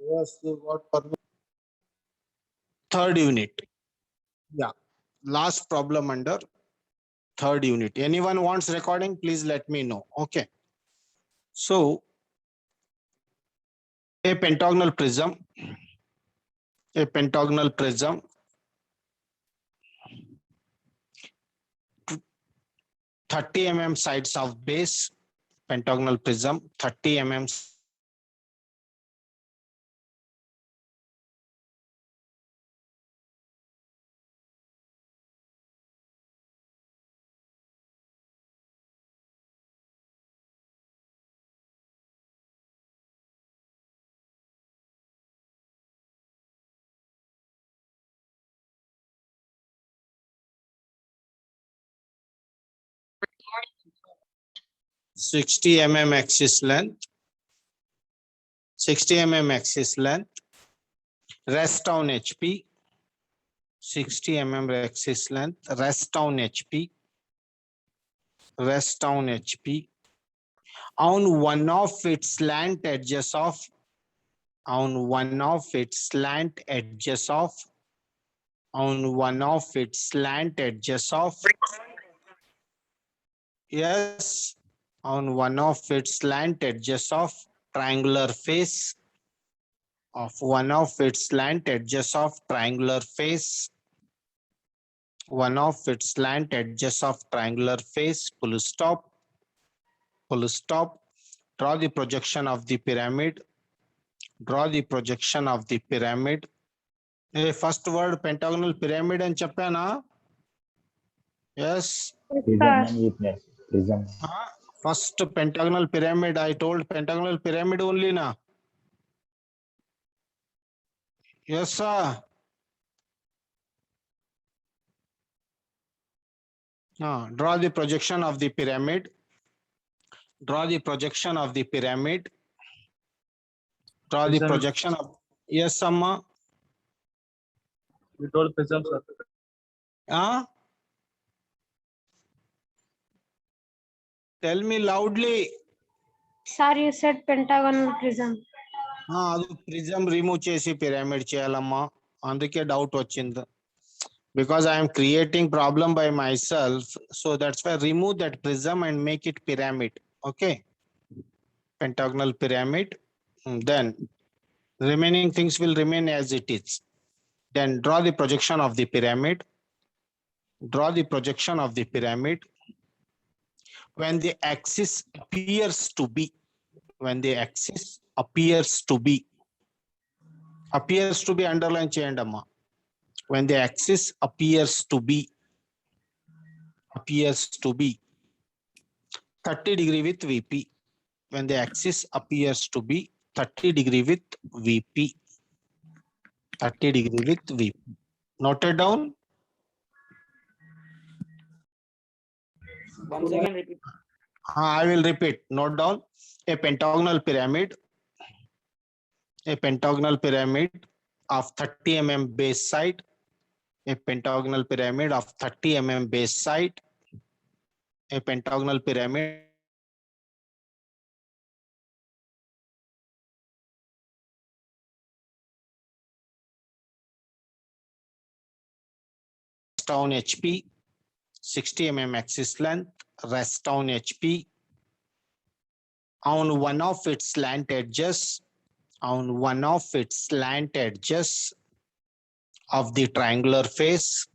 Yes, what permission? Third unit. Yeah. Last problem under third unit. Anyone wants recording, please let me know. Okay. So a pentagonal prism, 30 mm sides of base, pentagonal prism, 30 mm sixty mm axis length, 60 mm axis length, rest on HP, 60 mm axis length, rest on HP, rest on HP. On one of its slant edges of, on one of its slant edges of, on one of its slant edges of, yes, on one of its slant edges of triangular face, of one of its slant edges of triangular face, one of its slant edges of triangular face, full stop, full stop. Draw the projection of the pyramid, draw the projection of the pyramid. A first word pentagonal pyramid and chapana. Yes. Prism. First pentagonal pyramid. I told pentagonal pyramid only na. Yes, sir. Draw the projection of the pyramid. Draw the projection of the pyramid. Draw the projection of. Yes, Amma. You told prism, sir. Tell me loudly. Sir, you said pentagonal prism. అది prism remove చేసి pyramid చేయాలమ్మా, అందుకే doubt వచ్చింది. Because I am creating problem by myself, so that's why remove that prism and make it pyramid. Okay, pentagonal pyramid. Then remaining things will remain as it is. Then draw the projection of the pyramid. Draw the projection of the pyramid. When the axis appears to be, when the axis appears to be underline చేయండి అమ్మా. When the axis appears to be 30 degree with VP. When the axis appears to be 30 degree with VP. 30 degree with VP. Noted down. Once again repeat. I will repeat. Note down. A pentagonal pyramid. A pentagonal pyramid of 30 mm base side. A pentagonal pyramid of 30 mm base side. A pentagonal pyramid on HP, 60 mm axis length, rest on HP. On one of its slant edges, on one of its slant edges of the triangular face,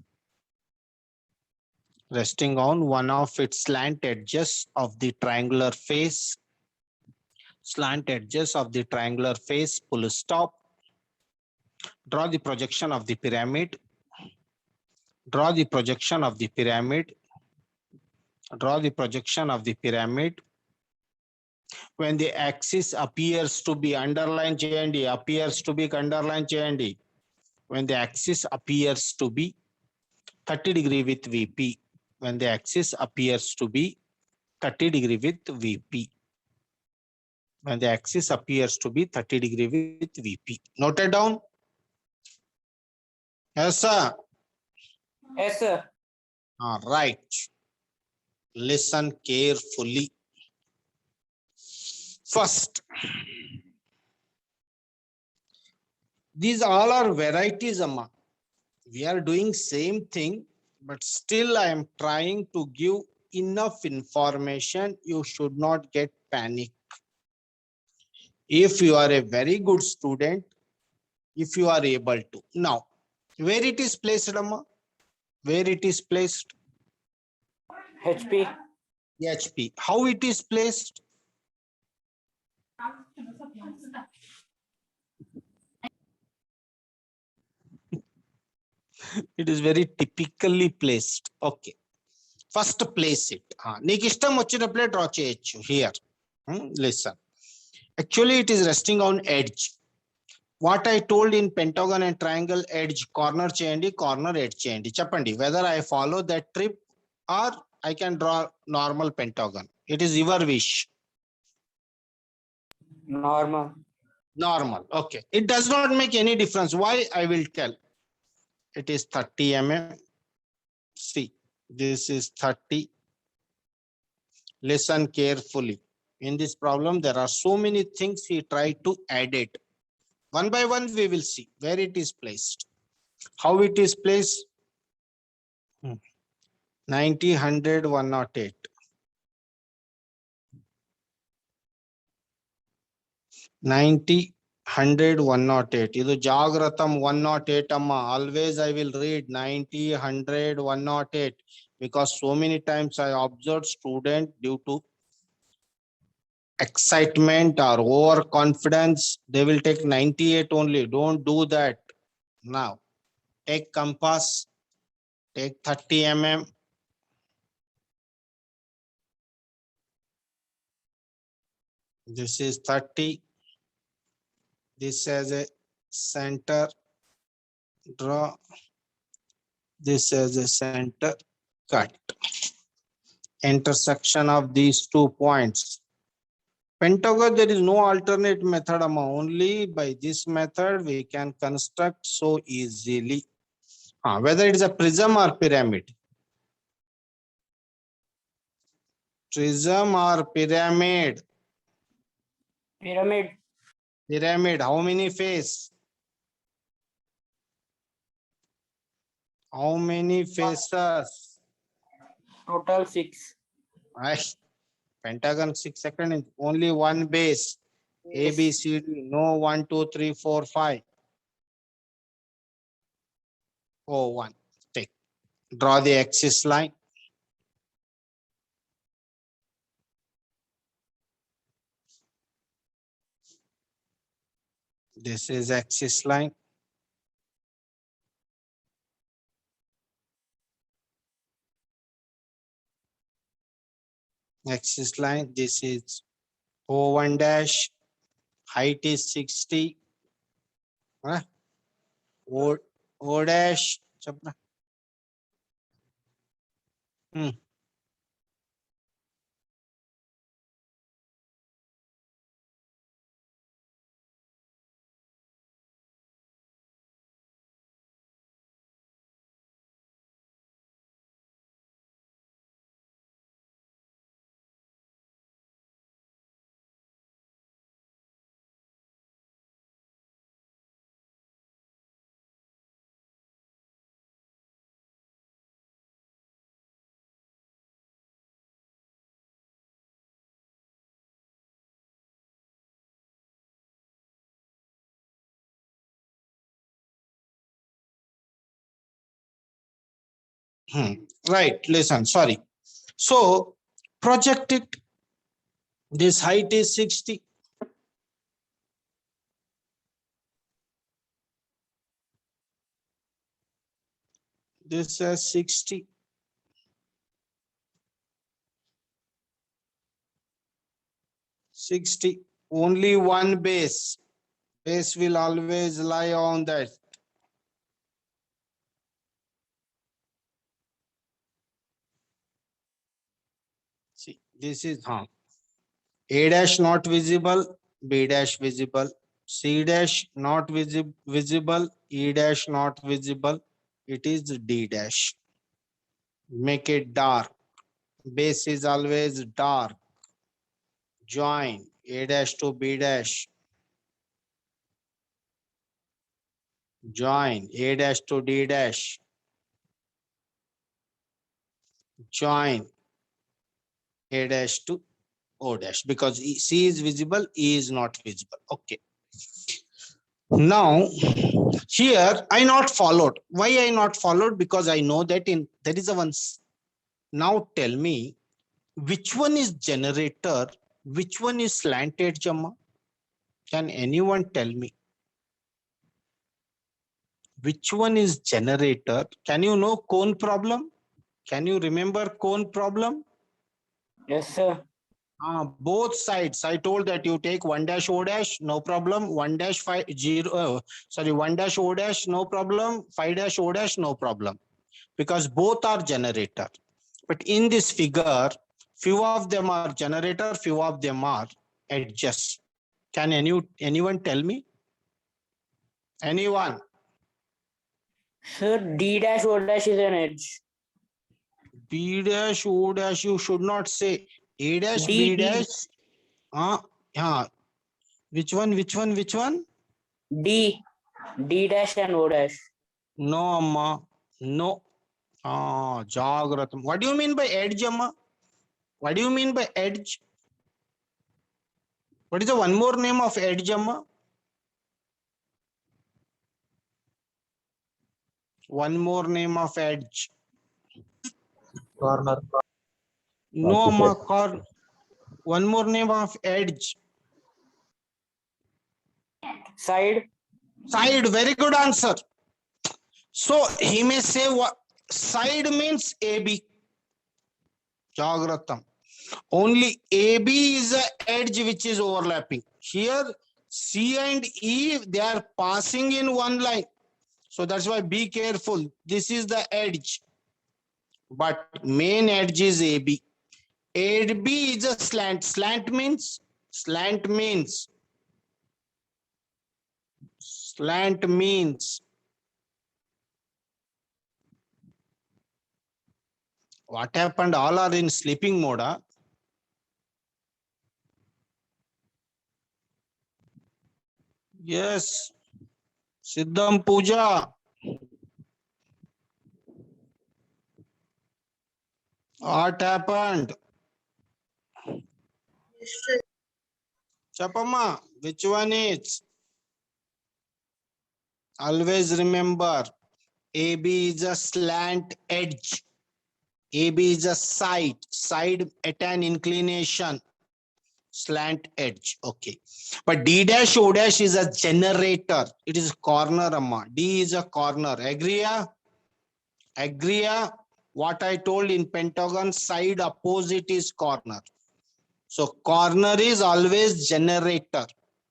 resting on one of its slant edges of the triangular face, slant edges of the triangular face, full stop. Draw the projection of the pyramid. Draw the projection of the pyramid. Draw the projection of the pyramid. When the axis appears to be underline cheyandi, appears to be underline cheyandi. When the axis appears to be 30 degree with VP. When the axis appears to be 30 degree with VP. When the axis appears to be 30 degree with VP. Noted down? Yes, sir. Yes, sir. All right. Listen carefully. First, These all are varieties, Amma. We are doing same thing, but still I am trying to give enough information. You should not get panic. If you are a very good student, if you are able to. Now, where it is placed, Amma? Where it is placed? HP. HP. How it is placed? It is very typically placed. Okay. First place it. నీకు ఇష్టం వచ్చినప్పుడే draw చేయొచ్చు here. Listen. Actually, it is resting on edge. What I told in pentagon and triangle edge, corner చేయండి, corner edge చేయండి. చెప్పండి whether I follow that trip or I can draw normal pentagon. It is your wish. Normal. Normal. Okay. It does not make any difference. Why? I will tell. It is 30 mm. See, this is 30. Listen carefully. In this problem, there are so many things he tried to add it. One by one, we will see where it is placed. How it is placed? 90, 100, 108. 90, 100, 108. Idu Jagratam 108 amma. Always I will read 90, 100, 108 because so many times I observed student due to excitement or overconfidence, they will take 98 only. Don't do that. Now, take compass, take 30 mm. This is 30. This has a center. Draw. This has a center. Cut. Intersection of these 2 points. Pentagon, there is no alternate method, Amma. Only by this method we can construct so easily. Whether it is a prism or pyramid. Prism or pyramid? Pyramid. Pyramid, how many face? How many faces? Total 6. Pentagon 6 second, only one base. A, B, C, D, no 1, 2, 3, 4, 5. Oh, 1. Take. Draw the axis line. This is axis line. Axis line. This is O1 dash. Height is 60. O dash. Right, listen, sorry. So project it. This height is 60. This is 60. 60. Only one base. Base will always lie on that. See, this is A dash not visible, B dash visible, C dash not visible, E dash not visible. It is D dash. Make it dark. Base is always dark. Join A dash to B dash. Join A dash to D dash. Join A dash to O dash, because C is visible, E is not visible. Okay. Now here I not followed. Why I not followed? Because I know that in there is a one. Now tell me, which one is generator? Which one is slant edge, Amma? Can anyone tell me? Which one is generator? Can you know cone problem? Can you remember cone problem? Yes, sir. Both sides. I told that you take 1 dash O dash, no problem. 1 dash 5 0. Sorry, 1 dash O dash, no problem. 5 dash O dash, no problem. Because both are generator. But in this figure, few of them are generator, few of them are edges. Can anyone tell me? Anyone? Sir, D dash O dash is an edge. B dash O dash, you should not say A dash B D, dash. Yeah. Which one? Which one? Which one? D. D dash and O dash. No, Amma. No. Jagratam. What do you mean by edge, Amma? What do you mean by edge? What is the one more name of edge, Amma? One more name of edge. Corner. No, Vertical. Amma. One more name of edge. Side. Side. Very good answer. So he may say what side means AB. Jagratam. Only AB is the edge which is overlapping. Here C and E, they are passing in one line. So that's why be careful. This is the edge. But main edge is AB. AB is a slant. Slant means what happened? All are in sleeping mode. Huh? Yes. Siddham Puja. What happened? Chapama, which one is? Always remember, AB is a slant edge. AB is a side at an inclination. Slant edge. Okay. But D dash O dash is a generator. It is corner, Amma. D is a corner. Agree? Agree? What I told in pentagon, side opposite is corner. So corner is always generator.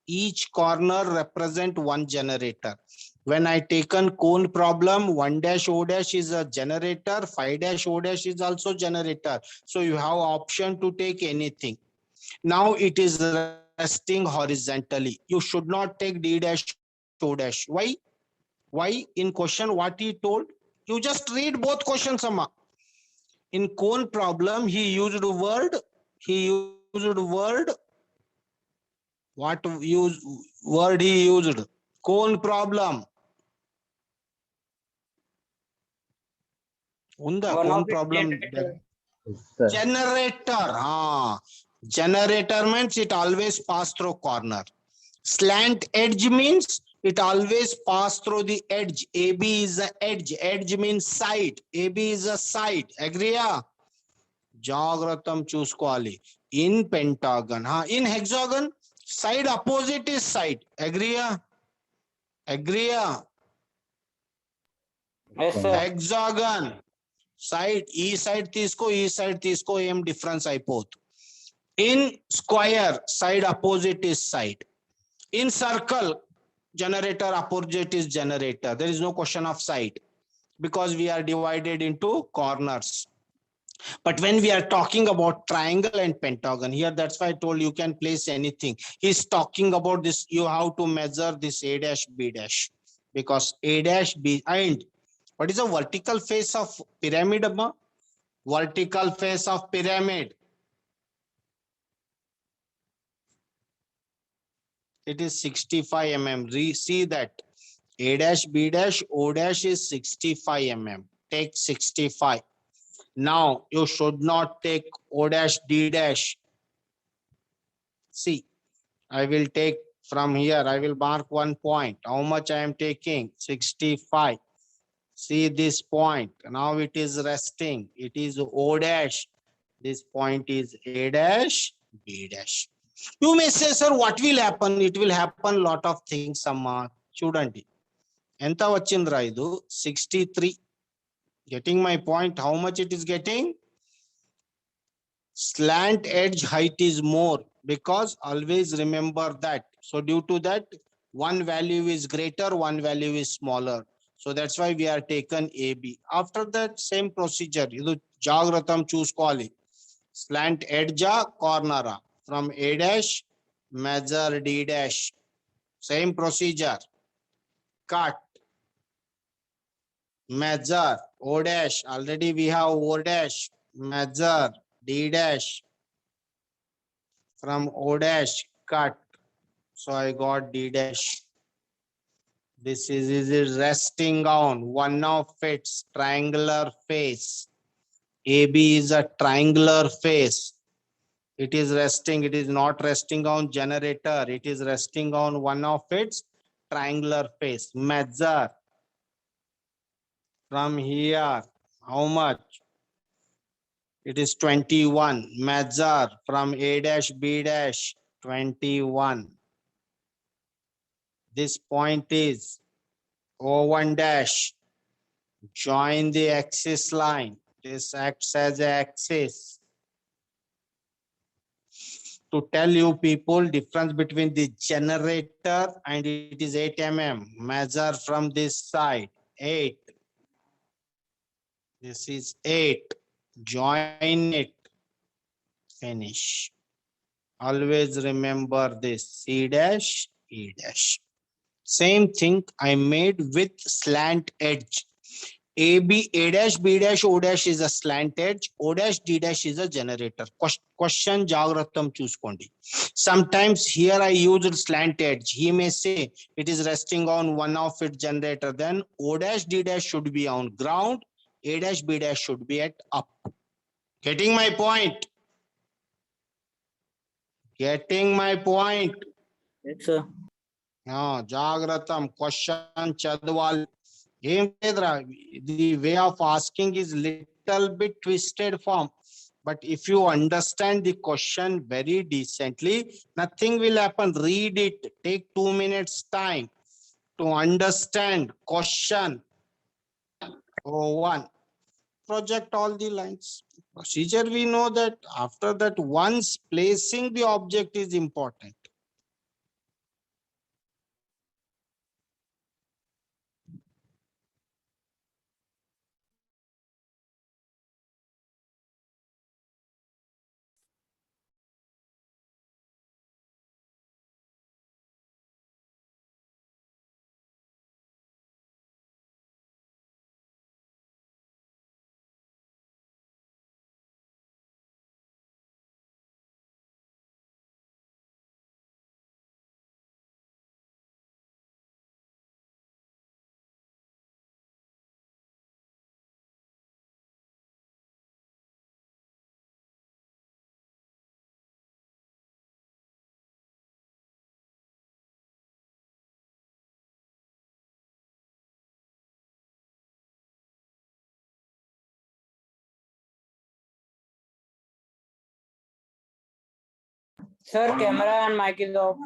Each corner represent one generator. When I taken cone problem, 1 dash O dash is a generator, 5 dash O dash is also generator. So you have option to take anything. Now it is resting horizontally. You should not take D dash O dash. Why? Why? In question what he told? You just read both questions, Amma. In cone problem, he used word. What word he used? Cone problem. Unda One cone of it problem. generator. Yes, sir. Generator. Generator means it always pass through corner. Slant edge means it always pass through the edge. AB is the edge. Edge means side. AB is a side. Agree? Jagratam చూసుకోవాలి. In pentagon. In hexagon, side opposite is side. Agree? Agree? Yes, sir. Hexagon. Side, E side తీసుకో ఏం difference అయిపోతుంది. In square, side opposite is side. In circle, generator opposite is generator. There is no question of side because we are divided into corners. But when we are talking about triangle and pentagon, here that's why I told you can place anything. He's talking about this, you have to measure this A dash B dash, because A dash B and what is the vertical face of pyramid, Amma? Vertical face of pyramid. It is 65 mm. See that A dash, B dash, O dash is 65 mm. Take 65. Now you should not take O dash, D dash. See, I will take from here, I will mark 1 point. How much I am taking? 65. See this point. Now it is resting. It is O dash. This point is A dash, B dash. You may say, sir, what will happen? It will happen lot of things. Shouldn't it? Enta vachindra idu 63. Getting my point? How much it is getting? Slant edge height is more, because always remember that. So due to that, one value is greater, one value is smaller. So that's why we are taken AB. After that, same procedure. Idu jagratam chuskoli. Slant edge corner from A dash, measure D dash. Same procedure. Cut. Measure O dash. Already we have O dash. Measure D dash. From O dash, cut. So I got D dash. This is resting on one of its triangular face. AB is a triangular face. It is resting. It is not resting on generator. It is resting on one of its triangular face. Measure from here. How much? It is 21. Measure from A dash, B dash, 21. This point is O1 dash. Join the axis line. This acts as an axis. To tell you people difference between the generator and it is 8 mm. Measure from this side. 8. This is 8. Join it. Finish. Always remember this. C dash, E dash. Same thing I made with slant edge. AB, A dash, B dash, O dash is a slant edge. O dash, D dash is a generator. Question Jagratam chuskondi. Sometimes here I used slant edge. He may say it is resting on one of its generator. Then O dash, D dash should be on ground. A dash, B dash should be at up. Getting my point? Getting my point? Yes, sir. Jagratam question chadwal. The way of asking is little bit twisted form. But if you understand the question very decently, nothing will happen. Read it. Take 2 minutes time to understand question. O1. Project all the lines. Procedure we know that. After that, once placing the object is important. Sir, camera and mic is off.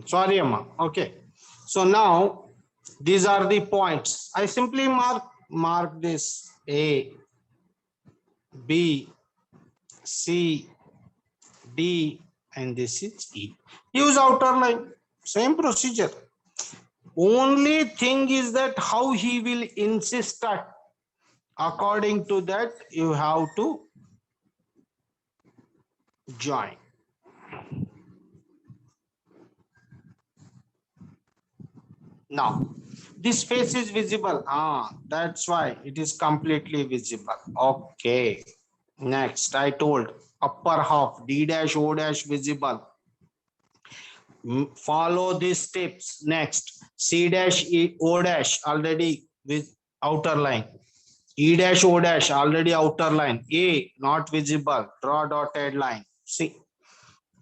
Sorry, Amma. Okay. So now these are the points. I simply mark this A, B, C, D, and this is E. Use outer line. Same procedure. Only thing is that how he will insist that. According to that, you have to join. Now, this face is visible. That's why it is completely visible. Okay. Next, I told upper half, D dash, O dash visible. Follow these steps. Next, C dash, E, O dash already with outer line. E dash, O dash already outer line. A not visible. Draw dotted line. See,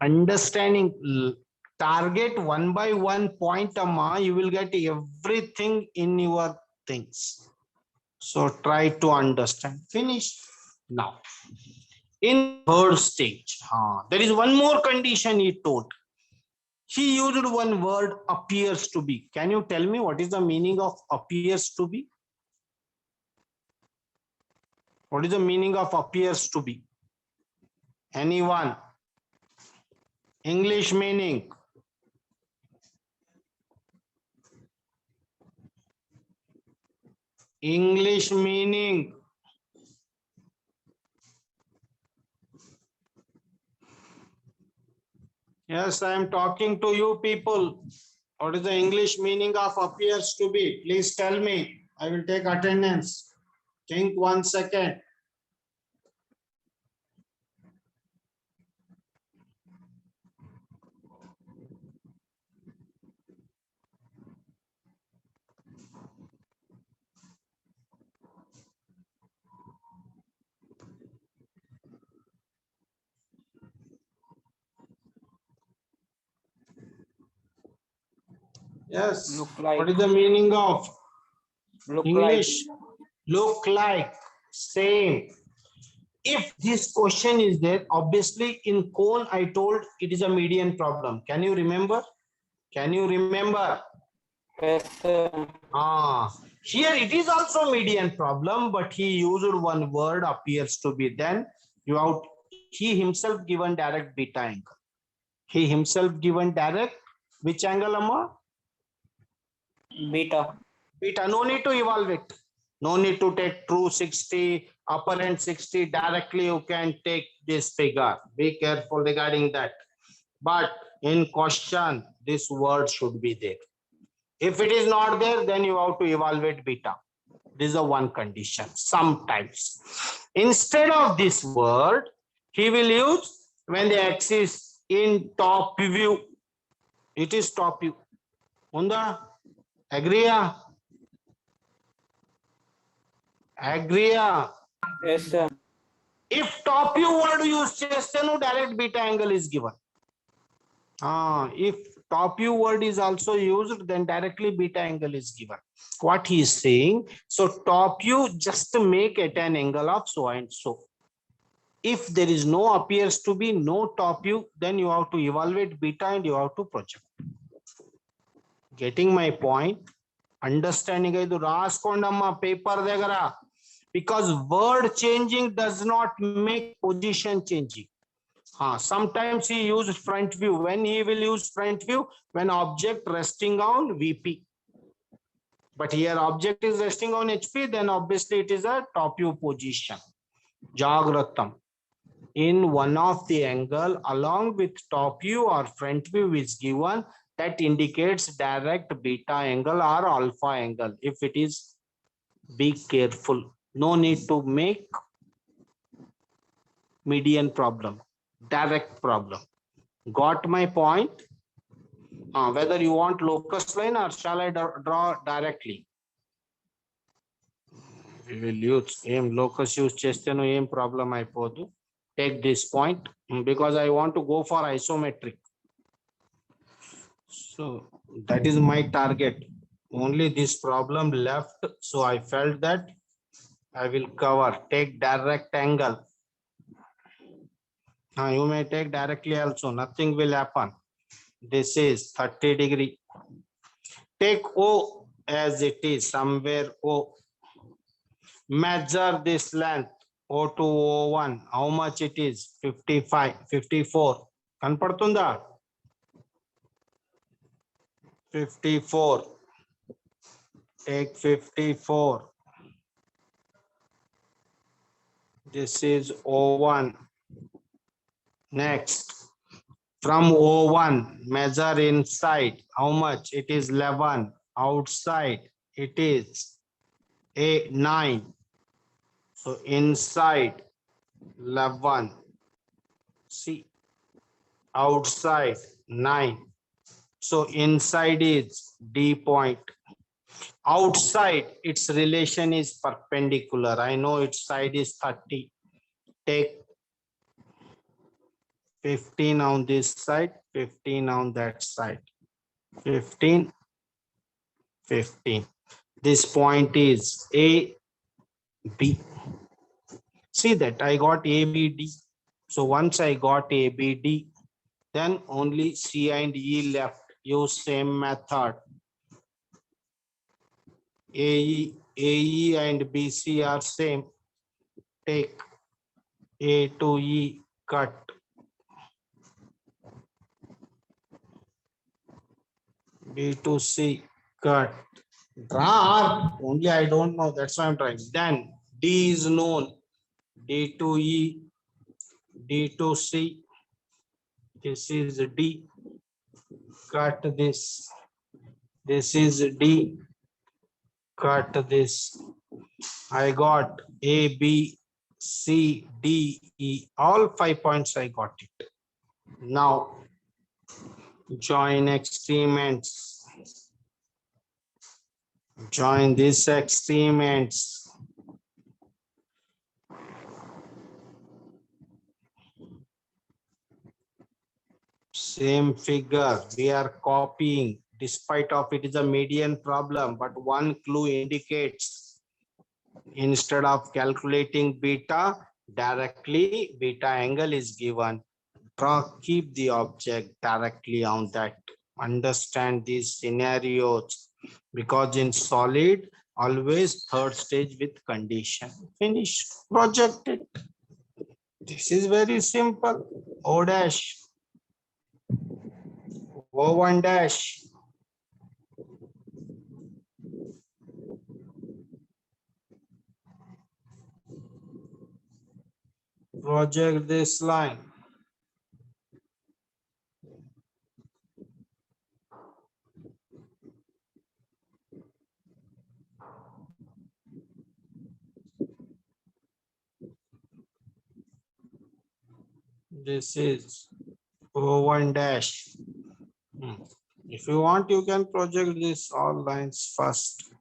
understanding target one by one point, amma, you will get everything in your things. So try to understand. Finish. Now, in third stage, there is one more condition he told. He used one word, appears to be. Can you tell me what is the meaning of appears to be? What is the meaning of appears to be? Anyone? English meaning. English meaning. Yes, I am talking to you people. What is the English meaning of appears to be? Please tell me. I will take attendance. Think 1 second. Yes. Look like. What is the meaning of Look English? Look like. Same. If this question is there, obviously in cone, I told it is a median problem. Can you remember? Can you remember? like. Yes, sir. Here it is also median problem, but he used one word appears to be. Then you have he himself given direct beta angle. He himself given direct which angle, amma? Beta. Beta. No need to evaluate. No need to take true 60, apparent 60. Directly you can take this figure. Be careful regarding that. But in question, this word should be there. If it is not there, then you have to evaluate beta. This is a one condition. Sometimes. Instead of this word, he will use when the axis in top view. It is top view. Unda? Agree? Agree? Yes, sir. If top view word use cheste, no direct beta angle is given. If top view word is also used, then directly beta angle is given. What he is saying, so top view just to make at an angle of so and so. If there is no appears to be no top view, then you have to evaluate beta and you have to project. Getting my point? Understanding idu raskondamma paper degara. Because word changing does not make position changing. Sometimes he used front view. When he will use front view? When object resting on VP. But here object is resting on HP, then obviously it is a top view position. Jagratam. In one of the angle along with top view or front view is given, that indicates direct beta angle or alpha angle. If it is, be careful. No need to make median problem, direct problem. Got my point? Whether you want locus line or shall I draw directly? We will use aim locus use chestenu aim problem aipodu. Take this point because I want to go for isometric. So that is my target. Only this problem left. So I felt that I will cover. Take direct angle. You may take directly also. Nothing will happen. This is 30 degree. Take O as it is. Somewhere O. Measure this length. O to O1. How much it is? 55, 54. Kanpadtunda? 54. Take 54. This is O1. Next, from O1, measure inside. How much? It is 11. Outside, it is 9. So inside 11. See, outside 9. So inside is D point. Outside, its relation is perpendicular. I know its side is 30. Take 15 on this side, 15 on that side. 15, 15. This point is A, B. See that I got A, B, D. So once I got A, B, D, then only C and E left. Use same method. AE and BC are same. Take A to E, cut. B to C, cut. Draw only I don't know. That's why I'm trying. Then D is known. D to E, D to C. This is D. Cut this. This is D. Cut this. I got A, B, C, D, E. All 5 points I got it. Now join extreme ends. Join these extreme ends. Same figure we are copying, despite of it is a median problem, but one clue indicates instead of calculating beta, directly beta angle is given. Draw, keep the object directly on that. Understand these scenarios, because in solid, always third stage with condition. Finish, project it. This is very simple. O dash, O1 dash. Project this line. This is O1 dash. If you want, you can project this all lines first.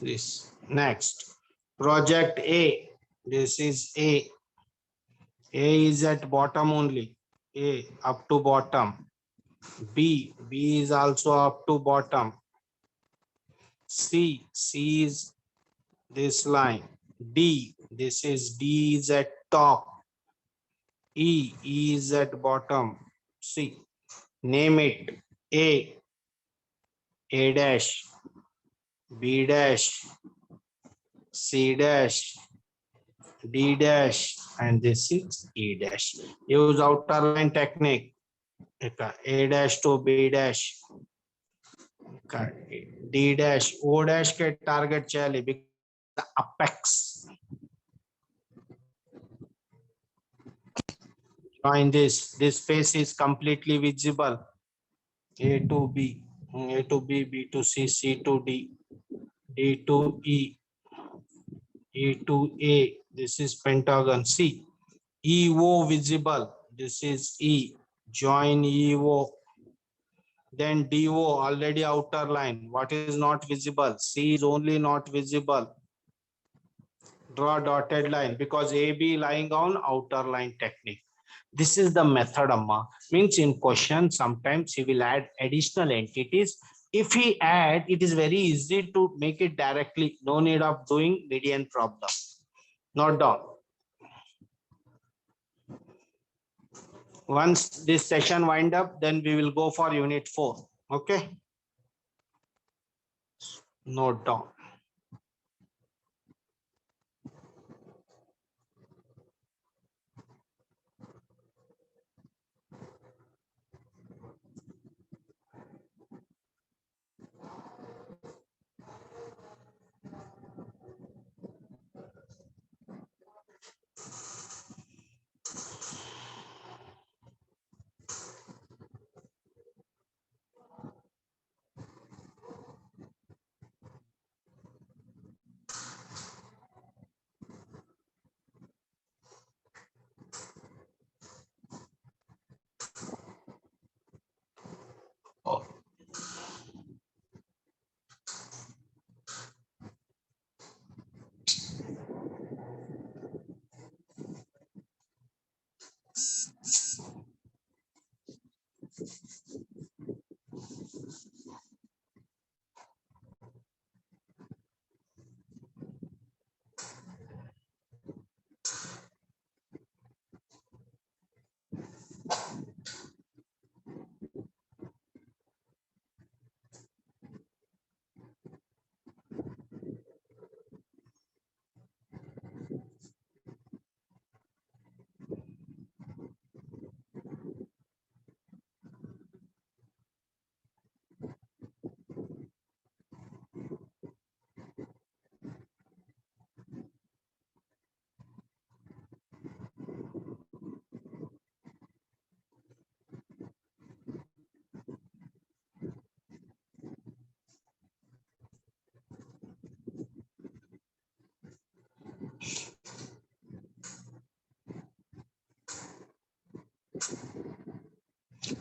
This next, project A. This is A. A is at bottom only. A up to bottom. B is also up to bottom. C is this line. D, this is D is at top. E is at bottom. C, name it. A dash, B dash, C dash, D dash, and this is E dash. Use outer line technique. A dash to B dash, D dash, O dash के target चाहिए because the apex. Join this. This face is completely visible. A to B, A to B, B to C, C to D, D to E, E to A. This is pentagon. C. EO visible. This is E. Join EO. Then DO already outer line. What is not visible? C is only not visible. Draw dotted line because AB lying on outer line technique. This is the method, Amma. Means in question, sometimes he will add additional entities. If he add, it is very easy to make it directly. No need of doing median problem. Note down. Once this session wind up, then we will go for unit 4. Okay. Note down.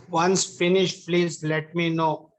Once finished, please let me know.